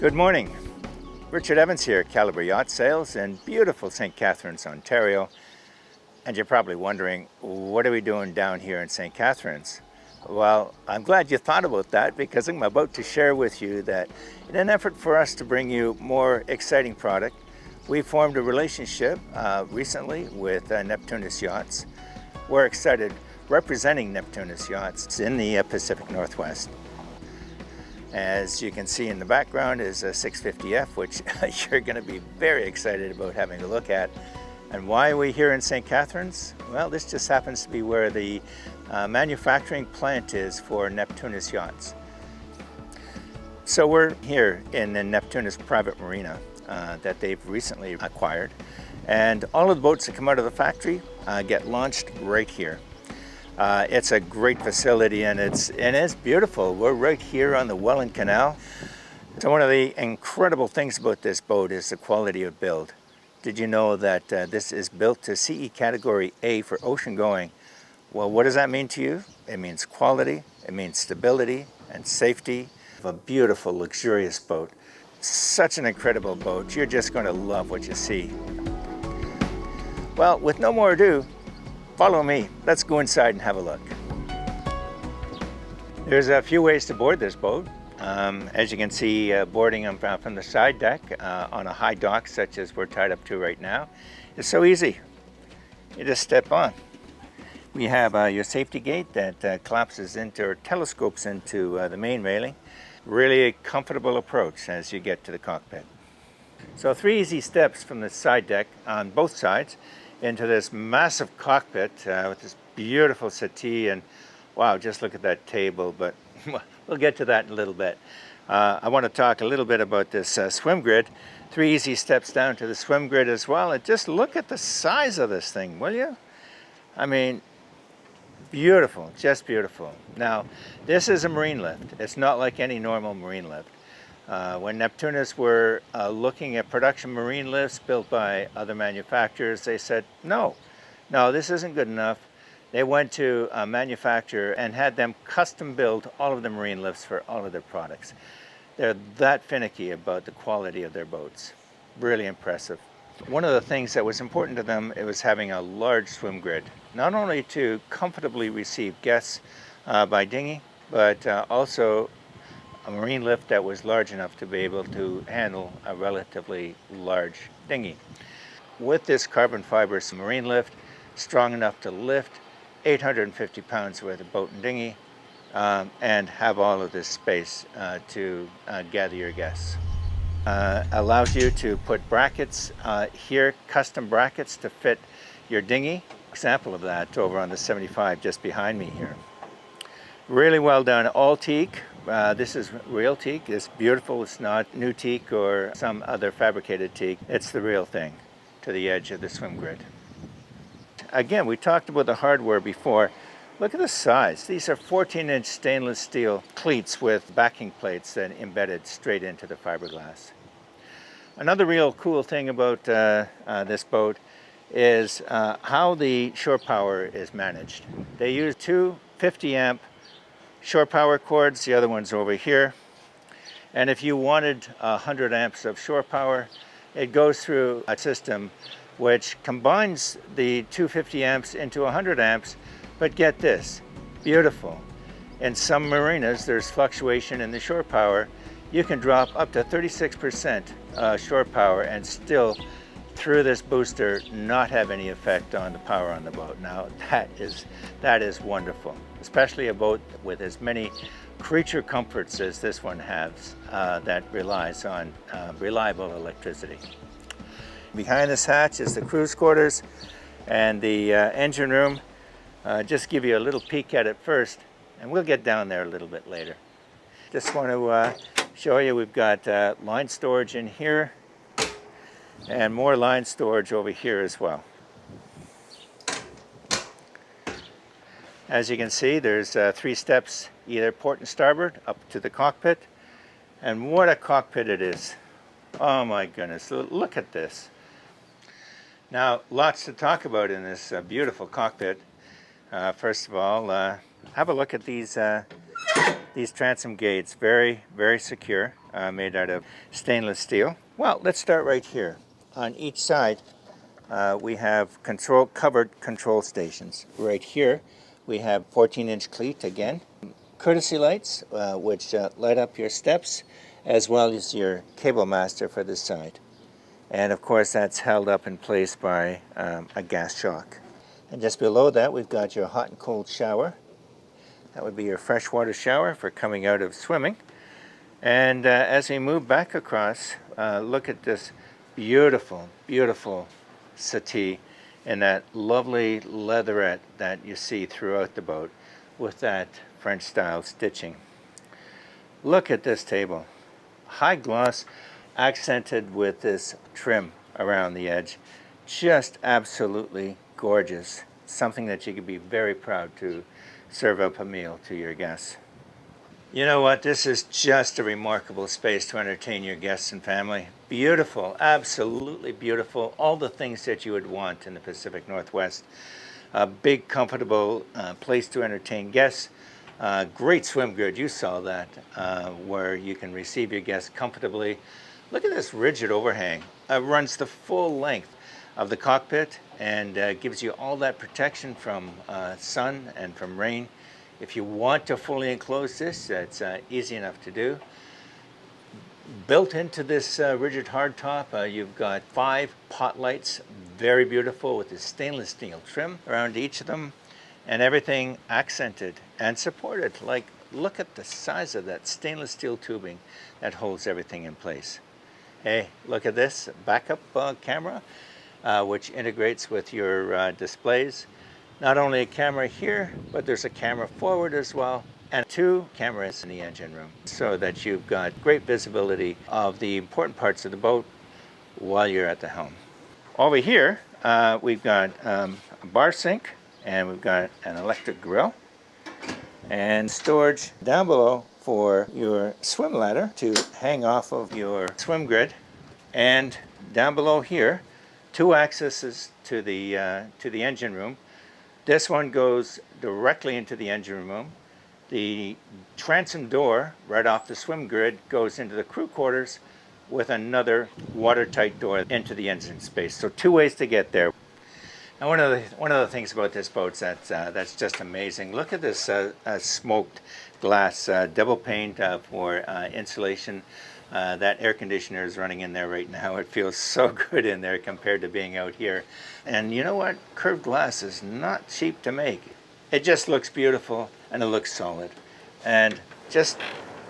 Good morning. Richard Evans here, Calibre Yacht Sales in beautiful St. Catharines, Ontario. And you're probably wondering, what are we doing down here in St. Catharines? Well, I'm glad you thought about that because I'm about to share with you that in an effort for us to bring you more exciting product, we formed a relationship recently with Neptunus Yachts. We're excited representing Neptunus Yachts in the Pacific Northwest. As you can see in the background is a 650F, which you're going to be very excited about having a look at. And why are we here in St. Catharines? Well, this just happens to be where the manufacturing plant is for Neptunus Yachts. So we're here in the Neptunus private marina that they've recently acquired. And all of the boats that come out of the factory get launched right here. It's a great facility and it's beautiful. We're right here on the Welland Canal. So one of the incredible things about this boat is the quality of build. Did you know that this is built to CE category A for ocean going? Well, what does that mean to you? It means quality, it means stability and safety. A beautiful, luxurious boat. Such an incredible boat. You're just going to love what you see. Well, with no more ado, follow me. Let's go inside and have a look. There's a few ways to board this boat. As you can see, boarding them from the side deck on a high dock such as we're tied up to right now is so easy. You just step on. We have your safety gate that collapses into or telescopes into the main railing. Really a comfortable approach as you get to the cockpit. So 3 easy steps from the side deck on both sides into this massive cockpit with this beautiful settee, and wow, just look at that table, but we'll get to that in a little bit. I want to talk a little bit about this swim grid. 3 easy steps down to the swim grid as well, and just look at the size of this thing, will you? I mean, beautiful, just beautiful. Now, this is a marine lift. It's not like any normal marine lift. When Neptunus were looking at production marine lifts built by other manufacturers, they said, no, this isn't good enough. They went to a manufacturer and had them custom build all of the marine lifts for all of their products. They're that finicky about the quality of their boats. Really impressive. One of the things that was important to them, it was having a large swim grid, not only to comfortably receive guests by dinghy, but also a marine lift that was large enough to be able to handle a relatively large dinghy. With this carbon fiber marine lift, strong enough to lift 850 pounds worth of boat and dinghy and have all of this space to gather your guests. Allows you to put brackets here, custom brackets to fit your dinghy. Example of that over on the 75 just behind me here. Really well done, all teak. This is real teak. It's beautiful. It's not new teak or some other fabricated teak. It's the real thing to the edge of the swim grid. Again, we talked about the hardware before. Look at the size. These are 14-inch stainless steel cleats with backing plates that embedded straight into the fiberglass. Another real cool thing about this boat is how the shore power is managed. They use 2 50-amp shore power cords, the other one's over here. And if you wanted 100 amps of shore power, it goes through a system which combines the 250 amps into 100 amps, but get this, beautiful. In some marinas, there's fluctuation in the shore power. You can drop up to 36% shore power and still, through this booster, not have any effect on the power on the boat. Now, that is wonderful, especially a boat with as many creature comforts as this one has that relies on reliable electricity. Behind this hatch is the crew's quarters and the engine room. Just give you a little peek at it first, and we'll get down there a little bit later. Just want to show you we've got line storage in here and more line storage over here as well. As you can see, there's 3 steps, either port and starboard up to the cockpit. And what a cockpit it is. Oh my goodness, look at this. Now, lots to talk about in this beautiful cockpit. First of all, have a look at these These transom gates, very, very secure, made out of stainless steel. Well, let's start right here. On each side, we have covered control stations. Right here, we have 14-inch cleat again. Courtesy lights, which light up your steps, as well as your cable master for this side. And of course, that's held up in place by a gas shock. And just below that, we've got your hot and cold shower. That would be your freshwater shower for coming out of swimming. And as we move back across, look at this beautiful, beautiful settee in that lovely leatherette that you see throughout the boat with that French style stitching. Look at this table. High gloss, accented with this trim around the edge. Just absolutely gorgeous. Something that you could be very proud to serve up a meal to your guests. You know what? This is just a remarkable space to entertain your guests and family. Beautiful, absolutely beautiful. All the things that you would want in the Pacific Northwest. A big, comfortable place to entertain guests. Great swim grid, you saw that, where you can receive your guests comfortably. Look at this rigid overhang. Runs the full length of the cockpit and gives you all that protection from sun and from rain. If you want to fully enclose this, that's easy enough to do. Built into this rigid hardtop, you've got 5 pot lights, very beautiful with this stainless steel trim around each of them, and everything accented and supported. Like, look at the size of that stainless steel tubing that holds everything in place. Hey, look at this backup camera, which integrates with your displays. Not only a camera here, but there's a camera forward as well, and 2 cameras in the engine room, so that you've got great visibility of the important parts of the boat while you're at the helm. Over here, we've got a bar sink, and we've got an electric grill, and storage down below for your swim ladder to hang off of your swim grid. And down below here, 2 accesses to the engine room. This one goes directly into the engine room. The transom door right off the swim grid goes into the crew quarters with another watertight door into the engine space. So 2 ways to get there. Now, one of the things about this boat that's just amazing. Look at this smoked glass double pane for insulation. That air conditioner is running in there right now. It feels so good in there compared to being out here. And you know what? Curved glass is not cheap to make. It just looks beautiful and it looks solid. And just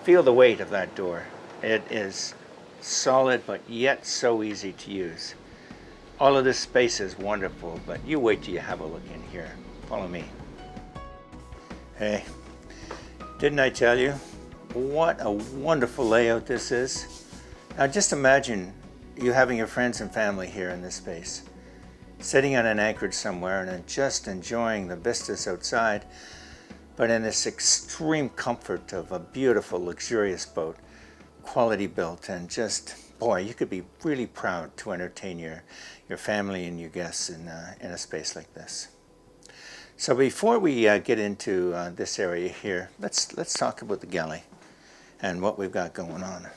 feel the weight of that door. It is solid but yet so easy to use. All of this space is wonderful, but you wait till you have a look in here. Follow me. Hey, didn't I tell you? What a wonderful layout this is. Now just imagine you having your friends and family here in this space, sitting on an anchorage somewhere and just enjoying the vistas outside, but in this extreme comfort of a beautiful, luxurious boat, quality built, and just, boy, you could be really proud to entertain your family and your guests in a space like this. So before we get into this area here, let's talk about the galley and what we've got going on.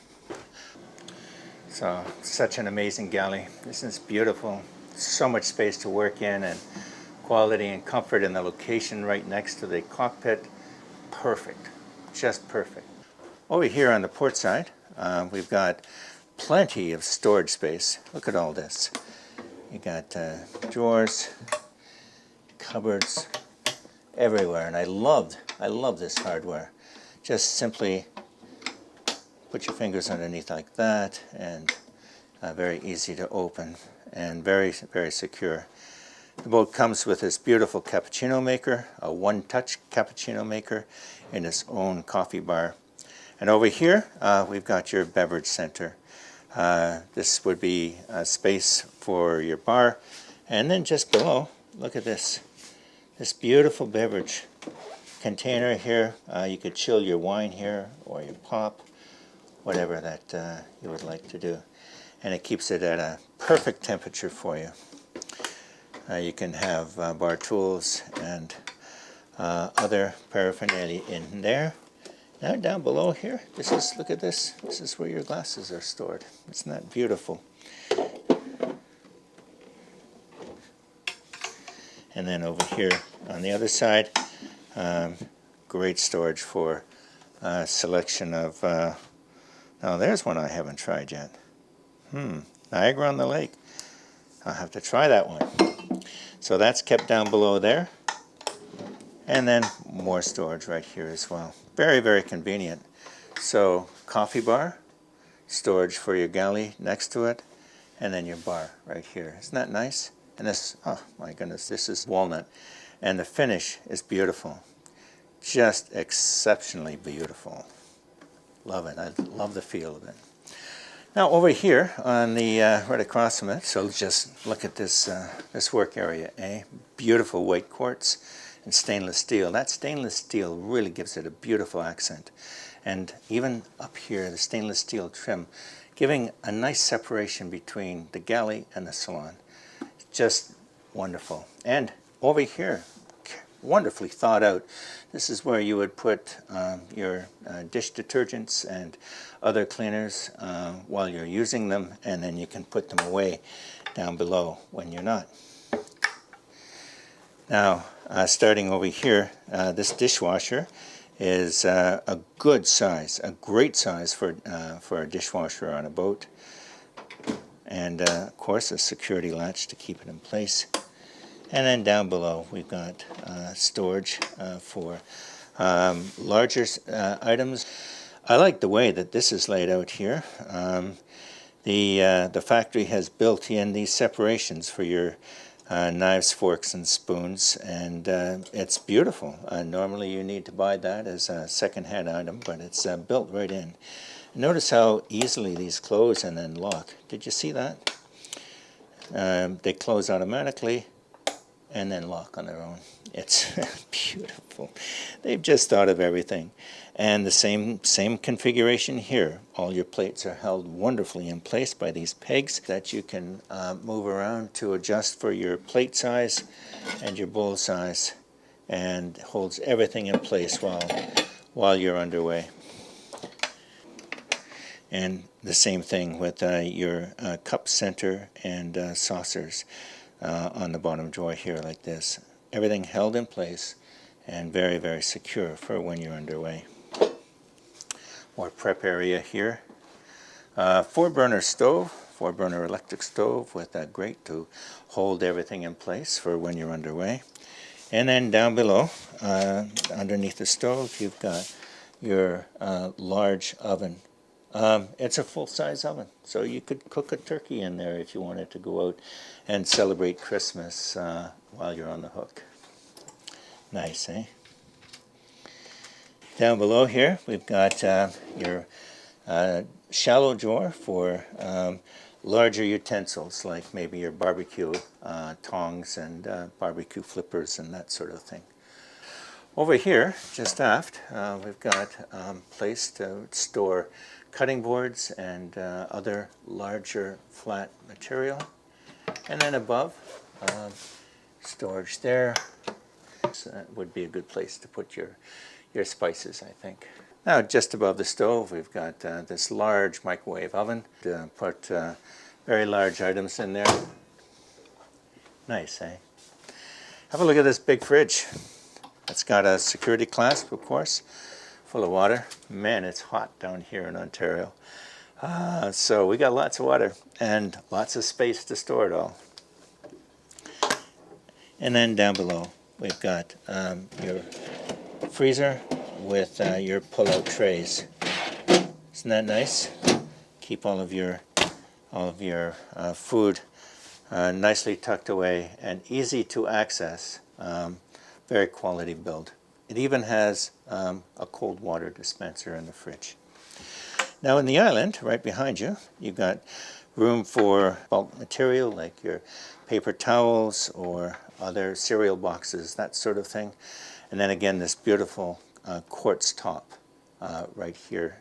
So, such an amazing galley. This is beautiful. So much space to work in, and quality and comfort, in the location right next to the cockpit. Perfect, just perfect. Over here on the port side, we've got plenty of storage space. Look at all this. You got drawers, cupboards everywhere, and I love this hardware. Just simply put your fingers underneath like that, and very easy to open and very, very secure. The boat comes with this beautiful cappuccino maker, a one-touch cappuccino maker in its own coffee bar. And over here, we've got your beverage center. This would be a space for your bar. And then just below, look at this beautiful beverage container here. You could chill your wine here or your pop, whatever that you would like to do. And it keeps it at a perfect temperature for you. You can have bar tools and other paraphernalia in there. Now down below here, look at this. This is where your glasses are stored. Isn't that beautiful? And then over here on the other side, great storage for selection of, oh, there's one I haven't tried yet. Niagara on the Lake. I'll have to try that one. So that's kept down below there. And then more storage right here as well. Very, very convenient. So coffee bar, storage for your galley next to it, and then your bar right here. Isn't that nice? And this, oh my goodness, this is walnut. And the finish is beautiful. Just exceptionally beautiful. Love it. I love the feel of it. Now over here on the right across from it, so just look at this this work area, beautiful white quartz and stainless steel. That stainless steel really gives it a beautiful accent. And even up here, the stainless steel trim, giving a nice separation between the galley and the salon. Just wonderful. And over here, wonderfully thought out. This is where you would put your dish detergents and other cleaners while you're using them, and then you can put them away down below when you're not. Now, starting over here, this dishwasher is a good size, a great size for a dishwasher on a boat. And of course a security latch to keep it in place. And then down below we've got storage for larger items. I like the way that this is laid out here. The factory has built in these separations for your knives, forks, and spoons, and it's beautiful. Normally you need to buy that as a second-hand item, but it's built right in. Notice how easily these close and then lock. Did you see that? They close automatically and then lock on their own. It's beautiful. They've just thought of everything. And the same configuration here. All your plates are held wonderfully in place by these pegs that you can move around to adjust for your plate size and your bowl size, and holds everything in place while you're underway. And the same thing with your cup center and saucers on the bottom drawer here like this. Everything held in place and very, very secure for when you're underway. More prep area here. 4-burner stove, 4-burner electric stove with a grate to hold everything in place for when you're underway. And then down below, underneath the stove, you've got your large oven. It's a full-size oven, so you could cook a turkey in there if you wanted to go out and celebrate Christmas while you're on the hook. Nice, eh? Down below here, we've got your shallow drawer for larger utensils, like maybe your barbecue tongs and barbecue flippers and that sort of thing. Over here, just aft, we've got a place to store cutting boards and other larger flat material. And then above, storage there. So that would be a good place to put your spices, I think. Now, just above the stove, we've got this large microwave oven to put very large items in there. Nice, eh? Have a look at this big fridge. It's got a security clasp, of course, full of water. Man, it's hot down here in Ontario. So we got lots of water and lots of space to store it all. And then down below, we've got your freezer with your pull-out trays. Isn't that nice? Keep all of your food nicely tucked away and easy to access. Very quality build. It even has a cold water dispenser in the fridge. Now in the island, right behind you, you've got room for bulk material like your paper towels or other cereal boxes, that sort of thing. And then again, this beautiful quartz top right here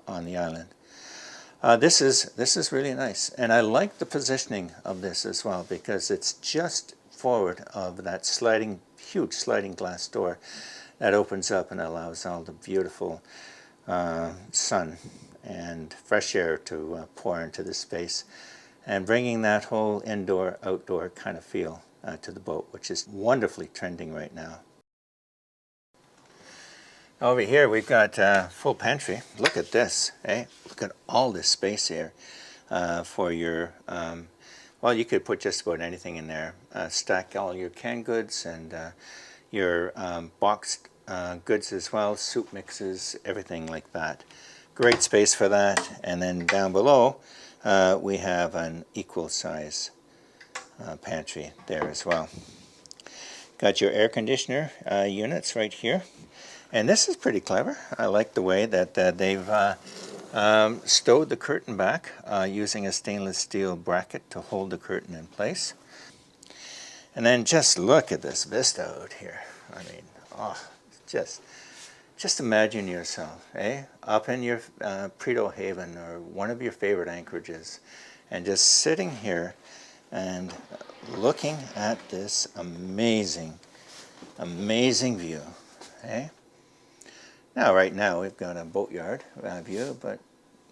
on the island. This is really nice, and I like the positioning of this as well because it's just forward of that huge sliding glass door that opens up and allows all the beautiful sun and fresh air to pour into the space, and bringing that whole indoor-outdoor kind of feel to the boat, which is wonderfully trending right now. Over here we've got full pantry. Look at this, eh? Look at all this space here for your, well, you could put just about anything in there. Stack all your canned goods and your boxed goods as well, soup mixes, everything like that. Great space for that. And then down below we have an equal size pantry there as well. Got your air conditioner units right here. And this is pretty clever. I like the way that they've stowed the curtain back using a stainless steel bracket to hold the curtain in place. And then just look at this vista out here. I mean, oh, just imagine yourself, up in your Prito Haven or one of your favorite anchorages, and just sitting here and looking at this amazing, amazing view, Now, right now we've got a boatyard view, but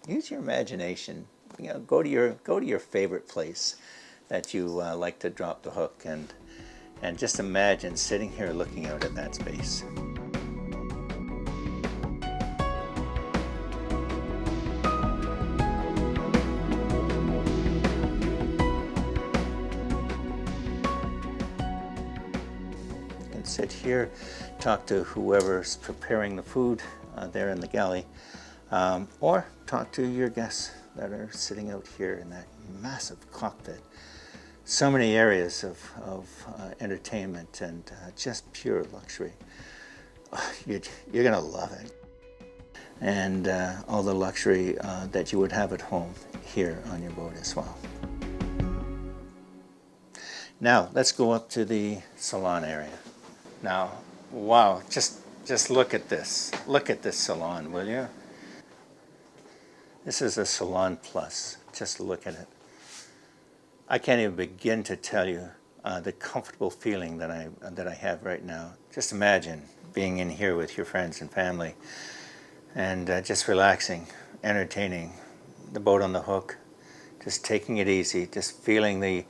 use your imagination. You know, go to your favorite place that you like to drop the hook, and just imagine sitting here looking out at that space. Sit here, talk to whoever's preparing the food there in the galley, or talk to your guests that are sitting out here in that massive cockpit. So many areas of entertainment and just pure luxury. You're gonna love it. And all the luxury that you would have at home here on your boat as well. Now let's go up to the salon area. Now, wow, just look at this. Look at this salon, will you? This is a Salon Plus. Just look at it. I can't even begin to tell you the comfortable feeling that I have right now. Just imagine being in here with your friends and family and just relaxing, entertaining, the boat on the hook, just taking it easy, just feeling the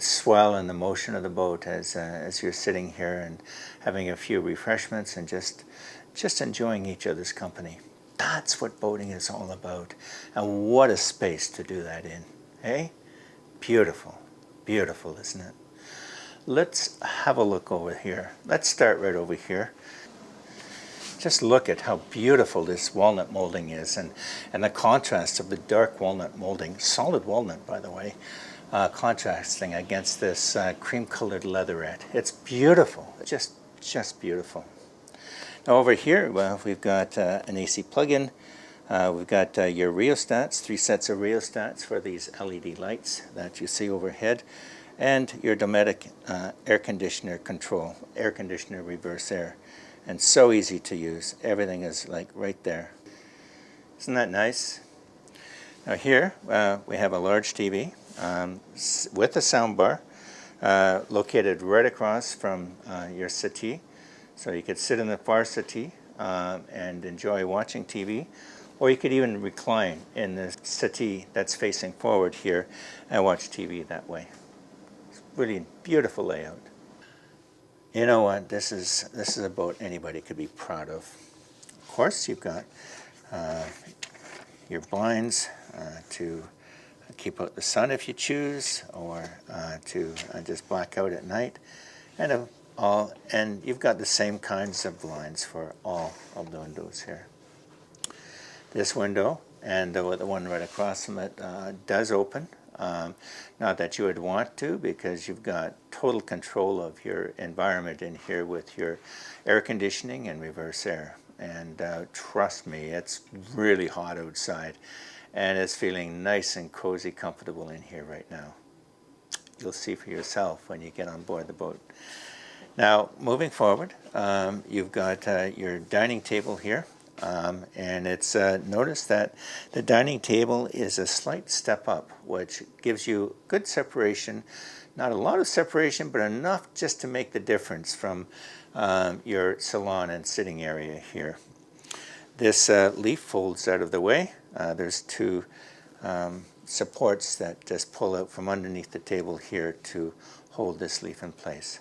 swell and the motion of the boat as you're sitting here and having a few refreshments and just enjoying each other's company. That's what boating is all about. And what a space to do that in, Beautiful, beautiful, isn't it? Let's have a look over here. Let's start right over here. Just look at how beautiful this walnut molding is, and the contrast of the dark walnut molding, solid walnut by the way, contrasting against this cream-colored leatherette. It's beautiful, just beautiful. Now over here, well, we've got an AC plug-in. We've got your rheostats, 3 sets of rheostats for these LED lights that you see overhead, and your Dometic air conditioner control, air conditioner reverse air. And so easy to use. Everything is like right there. Isn't that nice? Now here we have a large TV with a sound bar located right across from your settee. So you could sit in the far settee and enjoy watching TV, or you could even recline in the settee that's facing forward here and watch TV that way. It's really beautiful layout. You know what? This is a boat anybody could be proud of. Of course, you've got your blinds to keep out the sun if you choose, or to just black out at night, and you've got the same kinds of blinds for all of the windows here. This window and the one right across from it does open. Not that you would want to, because you've got total control of your environment in here with your air conditioning and reverse air. And trust me, it's really hot outside, and it's feeling nice and cozy, comfortable in here right now. You'll see for yourself when you get on board the boat. Now, moving forward, you've got your dining table here. And it's notice that the dining table is a slight step up, which gives you good separation, not a lot of separation, but enough just to make the difference from your salon and sitting area here. This leaf folds out of the way. There's two supports that just pull out from underneath the table here to hold this leaf in place.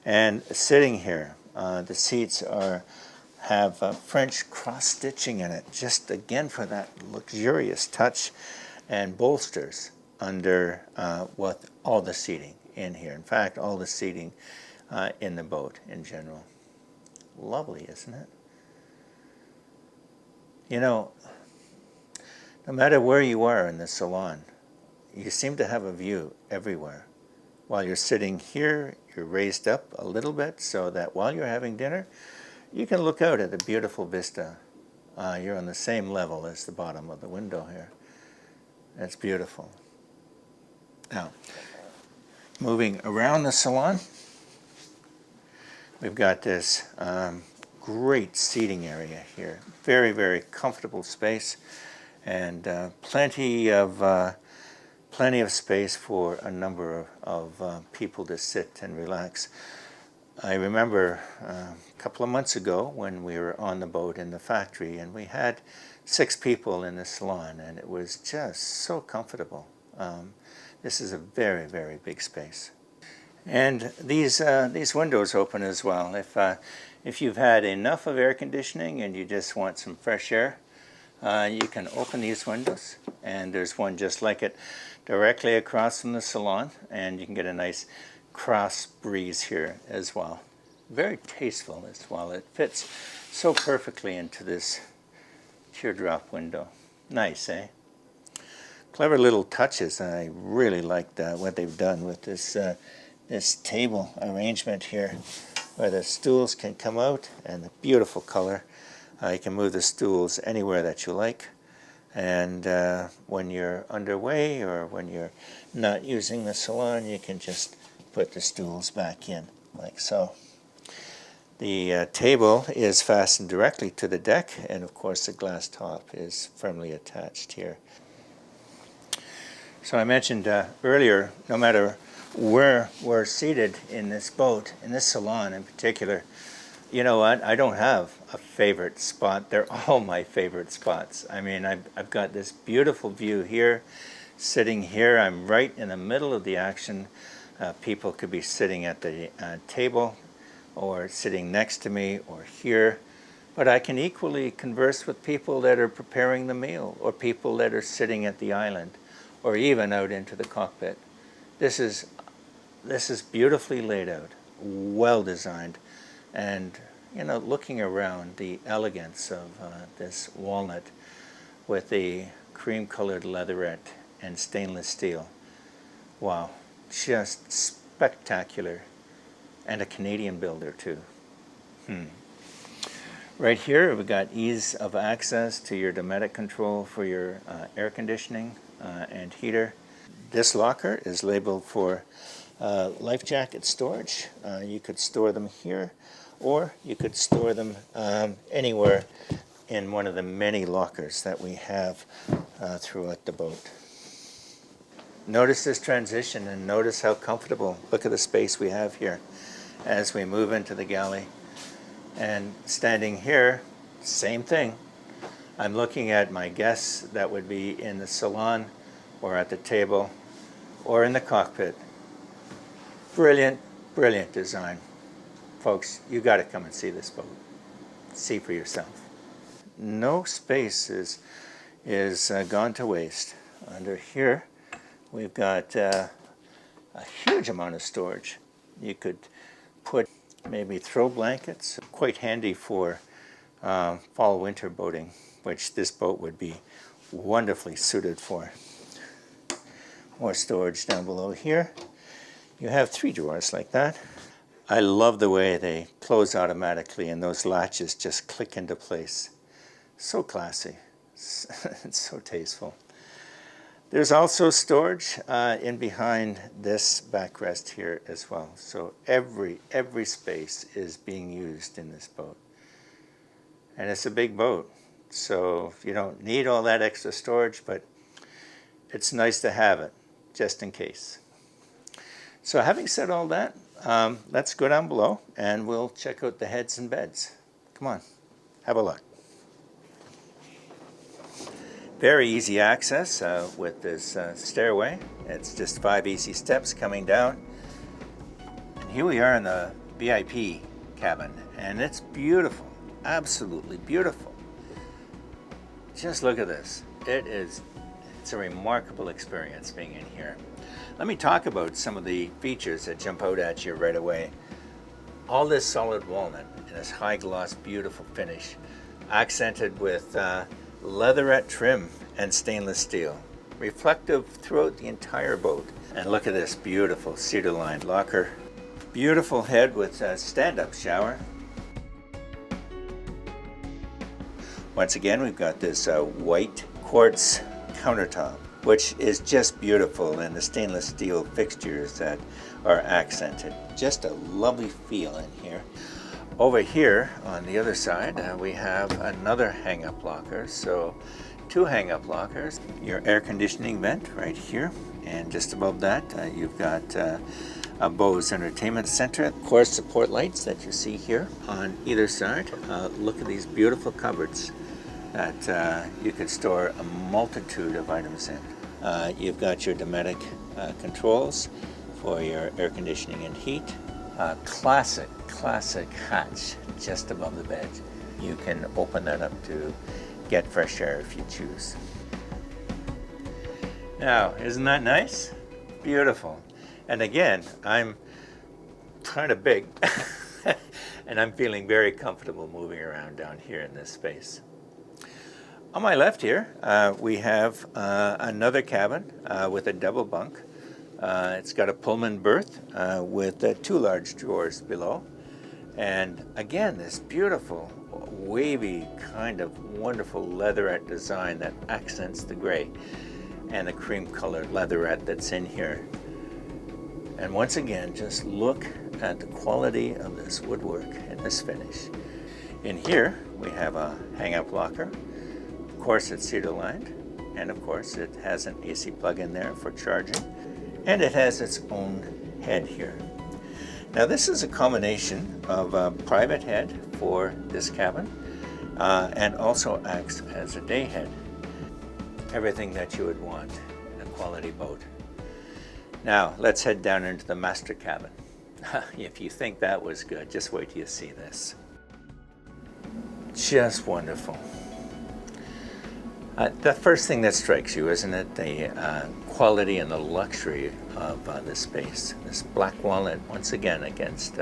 And sitting here, the seats have French cross-stitching in it, just again for that luxurious touch, and bolsters under with all the seating in here. In fact, all the seating in the boat in general. Lovely, isn't it? You know, no matter where you are in the salon, you seem to have a view everywhere. While you're sitting here, you're raised up a little bit so that while you're having dinner, you can look out at the beautiful vista. You're on the same level as the bottom of the window here. That's beautiful. Now, moving around the salon, we've got this great seating area here. Very, very comfortable space, and plenty of space for a number of people to sit and relax. I remember a couple of months ago when we were on the boat in the factory, and we had 6 people in the salon, and it was just so comfortable. This is a very, very big space. And these windows open as well. If you've had enough of air conditioning and you just want some fresh air, you can open these windows, and there's one just like it directly across from the salon, and you can get a nice cross breeze here as well. Very tasteful as well. It fits so perfectly into this teardrop window. Nice, eh? Clever little touches. I really like what they've done with this table arrangement here, where the stools can come out, and the beautiful color. You can move the stools anywhere that you like, and when you're underway or when you're not using the salon, you can just put the stools back in like so. The table is fastened directly to the deck, and of course the glass top is firmly attached here. So I mentioned earlier, no matter where we're seated in this boat, in this salon in particular, you know what? I don't have a favorite spot. They're all my favorite spots. I mean, I've got this beautiful view here. Sitting here, I'm right in the middle of the action. People could be sitting at the table or sitting next to me or here. But I can equally converse with people that are preparing the meal, or people that are sitting at the island, or even out into the cockpit. This is beautifully laid out, well designed, and you know, looking around, the elegance of this walnut with the cream-colored leatherette and stainless steel. Wow, just spectacular, and a Canadian builder too. Right here, we've got ease of access to your dometic control for your air conditioning and heater. This locker is labeled for life jacket storage. You could store them here, or you could store them anywhere in one of the many lockers that we have throughout the boat. Notice this transition and notice how comfortable. Look at the space we have here as we move into the galley. And standing here, same thing. I'm looking at my guests that would be in the salon or at the table or in the cockpit. Brilliant, brilliant design. Folks, you got to come and see this boat. See for yourself. No space is gone to waste. Under here, we've got a huge amount of storage. You could put maybe throw blankets. Quite handy for fall-winter boating, which this boat would be wonderfully suited for. More storage down below here. You have 3 drawers like that. I love the way they close automatically and those latches just click into place. So classy. It's so tasteful. There's also storage in behind this backrest here as well. So every space is being used in this boat. And it's a big boat, so you don't need all that extra storage, but it's nice to have it, just in case. So having said all that, Let's go down below and we'll check out the heads and beds. Come on, have a look. Very easy access with this stairway. It's just 5 easy steps coming down. And here we are in the VIP cabin, and it's beautiful, absolutely beautiful. Just look at this. It's a remarkable experience being in here. Let me talk about some of the features that jump out at you right away. All this solid walnut in this high gloss, beautiful finish, accented with leatherette trim and stainless steel, reflective throughout the entire boat. And look at this beautiful cedar lined locker. Beautiful head with a stand-up shower. Once again, we've got this white quartz countertop, which is just beautiful, and the stainless steel fixtures that are accented. Just a lovely feel in here. Over here on the other side, we have another hang-up locker. So 2 hang-up lockers, your air conditioning vent right here, and just above that you've got a Bose Entertainment Center. Of course, support lights that you see here on either side. Look at these beautiful cupboards that you could store a multitude of items in. You've got your Dometic controls for your air conditioning and heat. Classic hatch just above the bed. You can open that up to get fresh air if you choose. Now, isn't that nice? Beautiful. And again, I'm kind of big and I'm feeling very comfortable moving around down here in this space. On my left here, we have another cabin with a double bunk. It's got a Pullman berth with 2 large drawers below. And again, this beautiful, wavy, kind of wonderful leatherette design that accents the gray and the cream-colored leatherette that's in here. And once again, just look at the quality of this woodwork and this finish. In here, we have a hang-up locker. Of course, it's cedar lined, and of course, it has an AC plug in there for charging, and it has its own head here. Now, this is a combination of a private head for this cabin, and also acts as a day head. Everything that you would want in a quality boat. Now, let's head down into the master cabin. If you think that was good, just wait till you see this. Just wonderful. The first thing that strikes you, isn't it, the quality and the luxury of this space. This black walnut, once again, against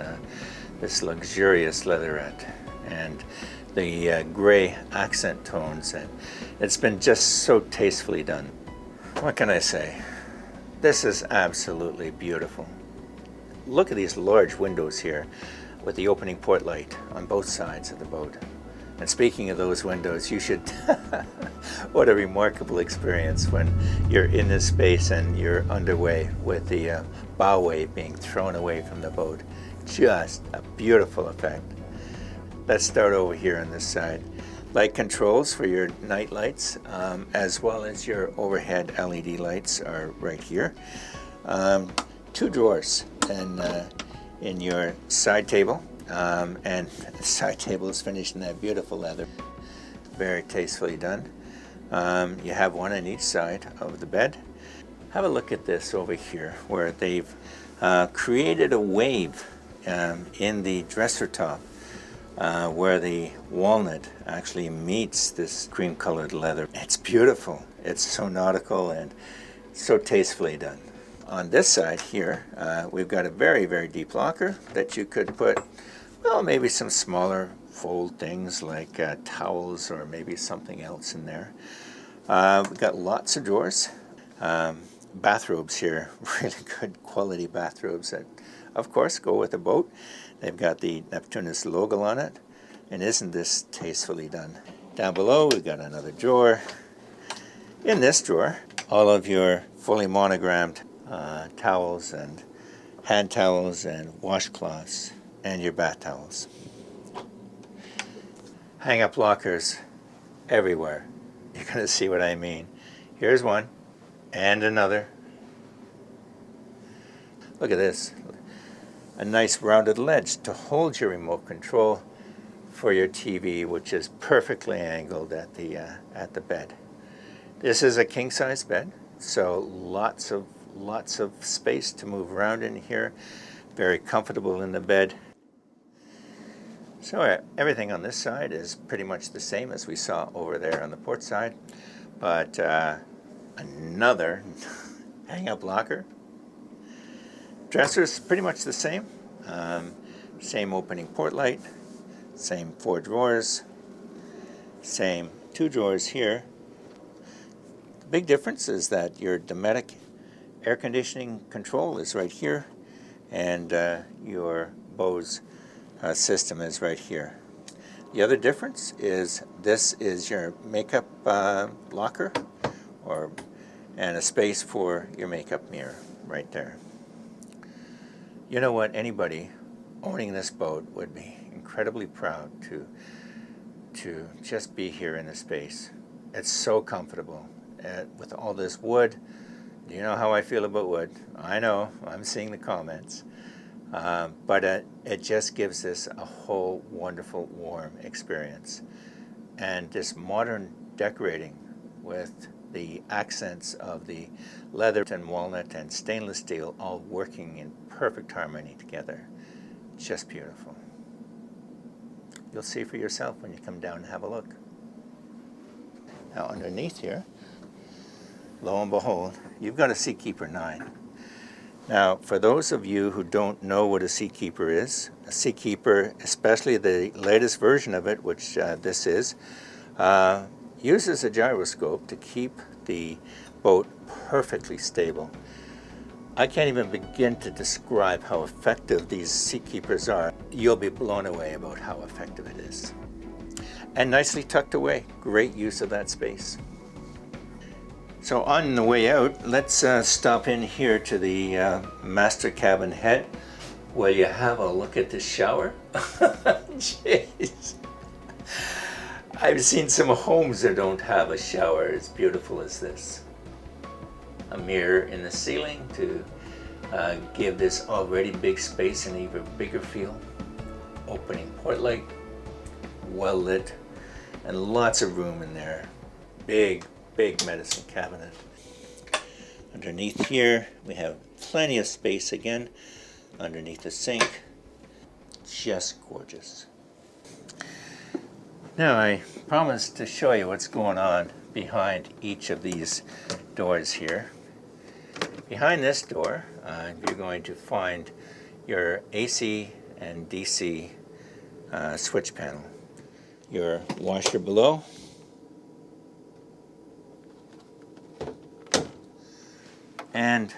this luxurious leatherette, and the gray accent tones. And it's been just so tastefully done. What can I say? This is absolutely beautiful. Look at these large windows here with the opening port light on both sides of the boat. And speaking of those windows, you should, what a remarkable experience when you're in this space and you're underway with the bow wave being thrown away from the boat. Just a beautiful effect. Let's start over here on this side. Light controls for your night lights, as well as your overhead LED lights are right here. 2 drawers in your side table. And the side table is finished in that beautiful leather. Very tastefully done. You have one on each side of the bed. Have a look at this over here where they've created a wave in the dresser top where the walnut actually meets this cream colored leather. It's beautiful. It's so nautical and so tastefully done. On this side here, we've got a very, very deep locker that you could put, well, maybe some smaller fold things like towels or maybe something else in there. We've got lots of drawers. Bathrobes here, really good quality bathrobes that, of course, go with the boat. They've got the Neptunus logo on it, and isn't this tastefully done? Down below, we've got another drawer. In this drawer, all of your fully monogrammed towels and hand towels and washcloths and your bath towels. Hang-up lockers everywhere. You're going to see what I mean. Here's one and another. Look at this. a nice rounded ledge to hold your remote control for your TV, which is perfectly angled at the bed. This is a king-size bed, so lots of space to move around in here. Very comfortable in the bed. So everything on this side is pretty much the same as we saw over there on the port side, but another hang-up locker. Dresser's pretty much the same. Same opening port light, same 4 drawers, same 2 drawers here. The big difference is that your Dometic air conditioning control is right here, and your Bose system is right here. The other difference is this is your makeup locker, and a space for your makeup mirror right there. You know what? Anybody owning this boat would be incredibly proud to just be here in the space. It's so comfortable with all this wood. You know how I feel about wood. I know, I'm seeing the comments. But it just gives this a whole wonderful, warm experience. And this modern decorating with the accents of the leather and walnut and stainless steel all working in perfect harmony together. Just beautiful. You'll see for yourself when you come down and have a look. Now underneath here, lo and behold, you've got a Seakeeper 9. Now, for those of you who don't know what a Seakeeper is, a Seakeeper, especially the latest version of it, which this is, uses a gyroscope to keep the boat perfectly stable. I can't even begin to describe how effective these Seakeepers are. You'll be blown away about how effective it is. And nicely tucked away. Great use of that space. So on the way out, let's stop in here to the master cabin head. Will you have a look at this shower? Jeez. I've seen some homes that don't have a shower as beautiful as this. A mirror in the ceiling to give this already big space an even bigger feel. Opening port light, well lit, and lots of room in there. Big medicine cabinet. Underneath here we have plenty of space again underneath the sink. Just gorgeous. Now I promised to show you what's going on behind each of these doors here. Behind this door you're going to find your AC and DC switch panel. Your washer below, and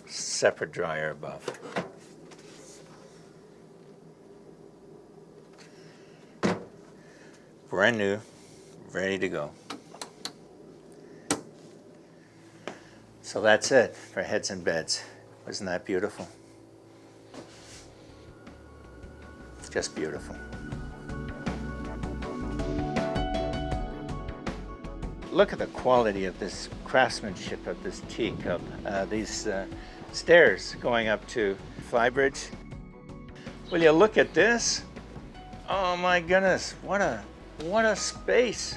separate dryer above. Brand new, ready to go. So that's it for heads and beds. Wasn't that beautiful? Just beautiful. Look at the quality of this craftsmanship of this teak, of these stairs going up to Flybridge. Will you look at this? Oh my goodness, what a space.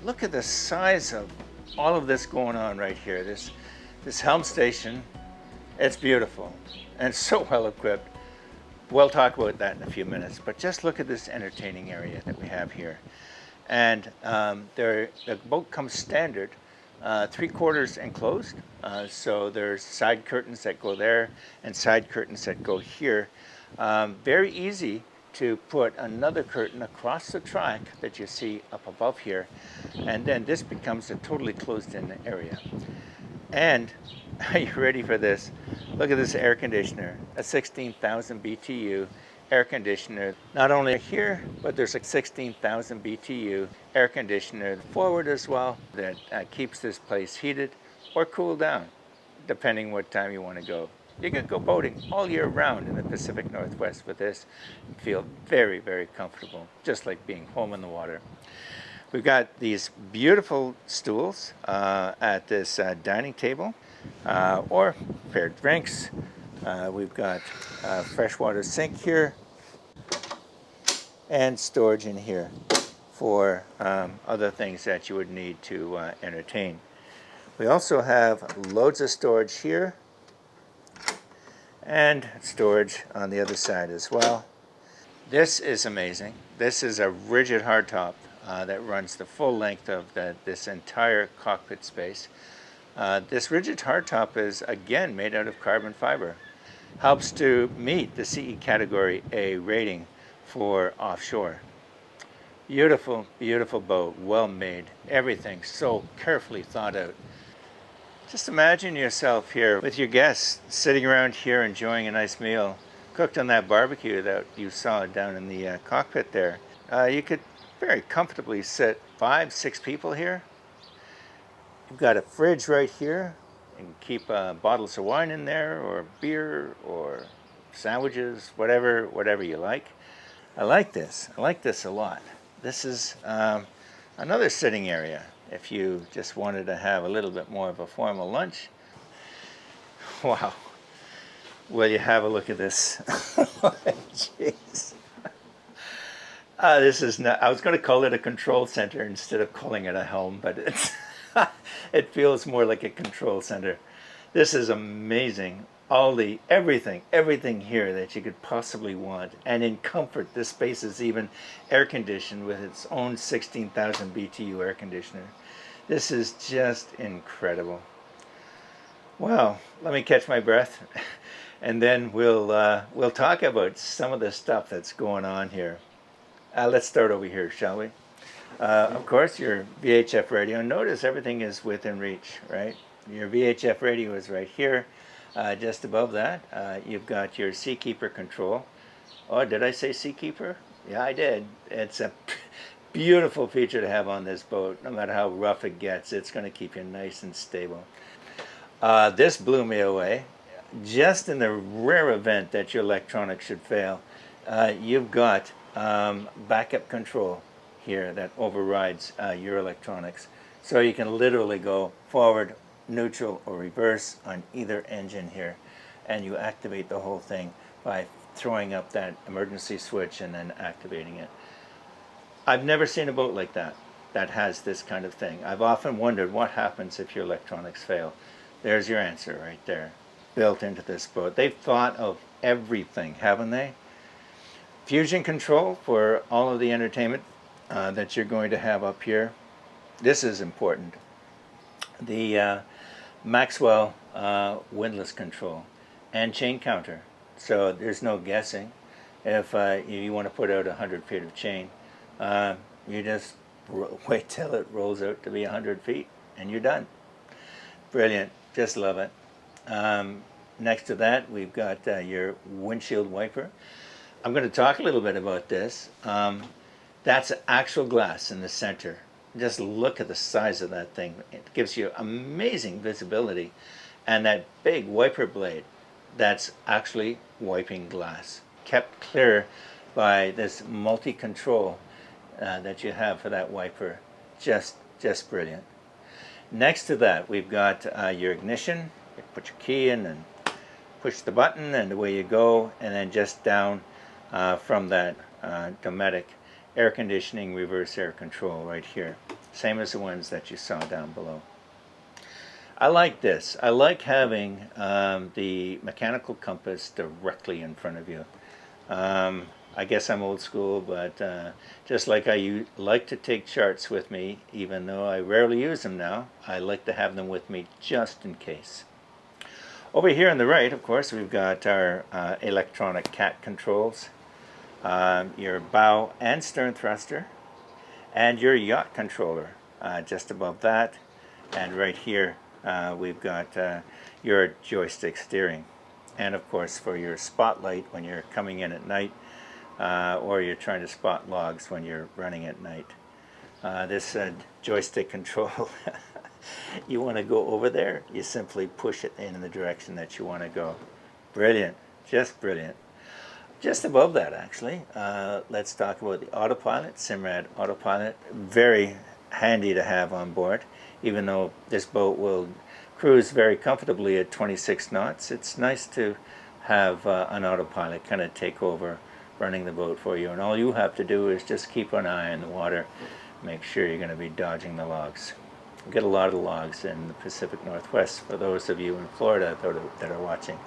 Look at the size of all of this going on right here. This helm station, it's beautiful and so well equipped. We'll talk about that in a few minutes, but just look at this entertaining area that we have here. And the boat comes standard, 3/4 enclosed, so there's side curtains that go there and side curtains that go here. Very easy to put another curtain across the track that you see up above here, and then this becomes a totally closed-in area. And are you ready for this? Look at this air conditioner, a 16,000 BTU air conditioner. Not only here, but there's a 16,000 BTU air conditioner forward as well that keeps this place heated or cooled down, depending what time you want to go. You can go boating all year round in the Pacific Northwest with this and feel very, very comfortable, just like being home on the water. We've got these beautiful stools at this dining table, or prepared drinks, We've got a freshwater sink here and storage in here for other things that you would need to entertain. We also have loads of storage here and storage on the other side as well. This is amazing. This is a rigid hardtop that runs the full length of this entire cockpit space. This rigid hardtop is again made out of carbon fiber. Helps to meet the CE Category A rating for offshore. Beautiful, beautiful boat, well made. Everything so carefully thought out. Just imagine yourself here with your guests sitting around here enjoying a nice meal cooked on that barbecue that you saw down in the cockpit there. You could very comfortably sit 5-6 people here. You've got a fridge right here. You can keep bottles of wine in there, or beer, or sandwiches, whatever you like. I like this. I like this a lot. This is another sitting area if you just wanted to have a little bit more of a formal lunch. Wow. Will you have a look at this? Jeez. This is not, I was going to call it a control center instead of calling it a helm, but it's it feels more like a control center. This is amazing. Everything here that you could possibly want. And in comfort, this space is even air conditioned with its own 16,000 BTU air conditioner. This is just incredible. Well, let me catch my breath and then we'll talk about some of the stuff that's going on here. Let's start over here, shall we? Of course, your VHF radio. Notice everything is within reach, right? Your VHF radio is right here. Just above that, you've got your Seakeeper control. Oh, did I say Seakeeper? Yeah, I did. It's a beautiful feature to have on this boat. No matter how rough it gets, it's going to keep you nice and stable. This blew me away. Just in the rare event that your electronics should fail, you've got backup control here that overrides your electronics. So you can literally go forward, neutral, or reverse on either engine here, and you activate the whole thing by throwing up that emergency switch and then activating it. I've never seen a boat like that has this kind of thing. I've often wondered what happens if your electronics fail. There's your answer right there, built into this boat. They've thought of everything, haven't they? Fusion control for all of the entertainment that you're going to have up here. This is important. The Maxwell windlass control and chain counter. So there's no guessing. If you want to put out 100 feet of chain, you just wait till it rolls out to be 100 feet and you're done. Brilliant. Just love it. Next to that, we've got your windshield wiper. I'm going to talk a little bit about this. That's actual glass in the center. Just look at the size of that thing. It gives you amazing visibility. And that big wiper blade, that's actually wiping glass. Kept clear by this multi-control that you have for that wiper. Just brilliant. Next to that, we've got your ignition. You put your key in and push the button and away you go. And then just down from that Dometic air conditioning reverse air control right here. Same as the ones that you saw down below. I like this. I like having the mechanical compass directly in front of you. I guess I'm old school, but just like I like to take charts with me, even though I rarely use them now, I like to have them with me just in case. Over here on the right, of course, we've got our electronic cat controls, your bow and stern thruster, and your yacht controller just above that. And right here, we've got your joystick steering. And of course, for your spotlight when you're coming in at night, or you're trying to spot logs when you're running at night. This joystick control, you want to go over there, you simply push it in the direction that you want to go. Brilliant, just brilliant. Just above that, actually, let's talk about the autopilot, Simrad autopilot. Very handy to have on board, even though this boat will cruise very comfortably at 26 knots. It's nice to have an autopilot kind of take over running the boat for you, and all you have to do is just keep an eye on the water, make sure you're going to be dodging the logs. We get a lot of logs in the Pacific Northwest for those of you in Florida that are watching.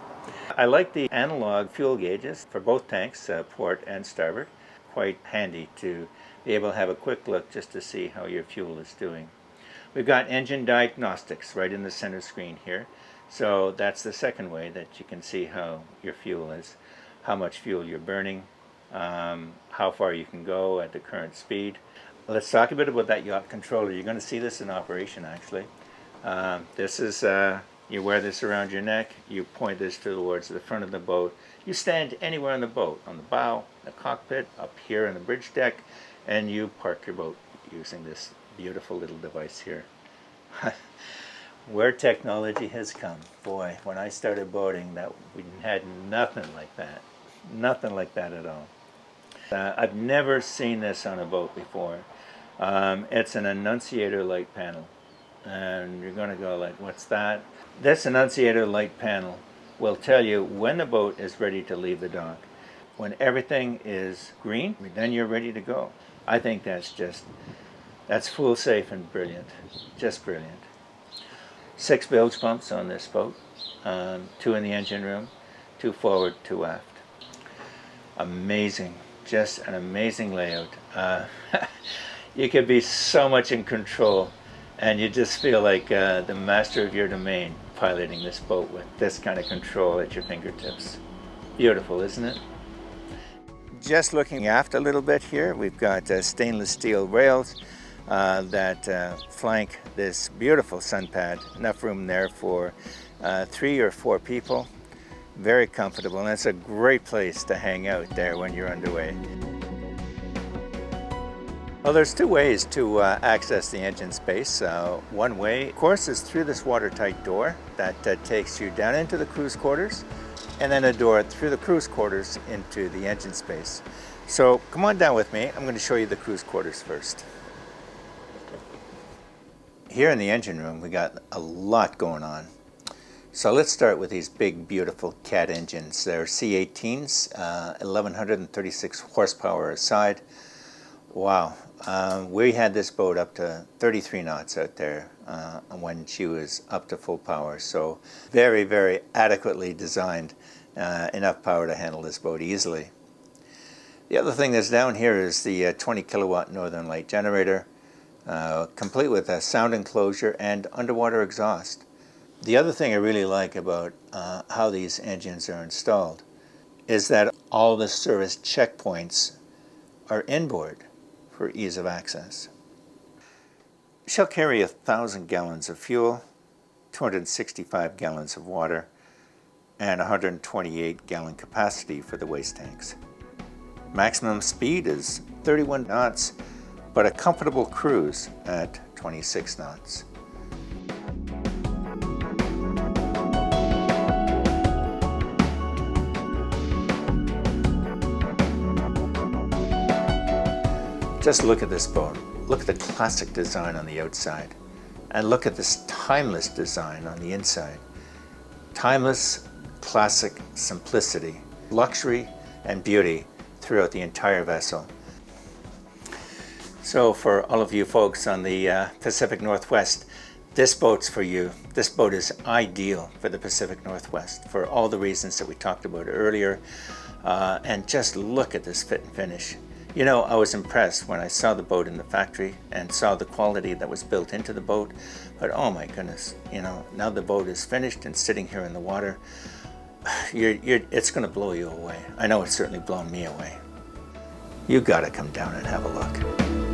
I like the analog fuel gauges for both tanks, port and starboard. Quite handy to be able to have a quick look just to see how your fuel is doing. We've got engine diagnostics right in the center screen here. So that's the second way that you can see how your fuel is, how much fuel you're burning, how far you can go at the current speed. Let's talk a bit about that yacht controller. You're going to see this in operation actually. This is, you wear this around your neck, you point this towards the front of the boat. You stand anywhere on the boat, on the bow, the cockpit, up here on the bridge deck, and you park your boat using this beautiful little device here. Where technology has come. Boy, when I started boating, we had nothing like that. Nothing like that at all. I've never seen this on a boat before. It's an annunciator light panel. And you're going to go like, what's that? This annunciator light panel will tell you when the boat is ready to leave the dock. When everything is green, then you're ready to go. I think that's full safe and brilliant. Just brilliant. 6 bilge pumps on this boat, 2 in the engine room, 2 forward, 2 aft. Amazing, just an amazing layout. You could be so much in control, and you just feel like the master of your domain piloting this boat with this kind of control at your fingertips. Beautiful, isn't it? Just looking aft a little bit here, we've got stainless steel rails that flank this beautiful sun pad. Enough room there for 3 or 4 people. Very comfortable, and it's a great place to hang out there when you're underway. Well, there's 2 ways to access the engine space. One way, of course, is through this watertight door that takes you down into the cruise quarters, and then a door through the cruise quarters into the engine space. So come on down with me. I'm going to show you the cruise quarters first. Here in the engine room, we got a lot going on. So let's start with these big, beautiful Cat engines. They're C18s, 1136 horsepower a side. Wow. We had this boat up to 33 knots out there when she was up to full power. So very, very adequately designed, enough power to handle this boat easily. The other thing that's down here is the 20 kilowatt Northern Light generator, complete with a sound enclosure and underwater exhaust. The other thing I really like about how these engines are installed is that all the service checkpoints are inboard for ease of access. She'll carry 1,000 gallons of fuel, 265 gallons of water, and 128 gallon capacity for the waste tanks. Maximum speed is 31 knots, but a comfortable cruise at 26 knots. Just look at this boat. Look at the classic design on the outside. And look at this timeless design on the inside. Timeless, classic simplicity, luxury, and beauty throughout the entire vessel. So for all of you folks on the Pacific Northwest, this boat's for you. This boat is ideal for the Pacific Northwest for all the reasons that we talked about earlier. And just look at this fit and finish. You know, I was impressed when I saw the boat in the factory and saw the quality that was built into the boat. But oh my goodness, you know, now the boat is finished and sitting here in the water, it's going to blow you away. I know it's certainly blown me away. You got to come down and have a look.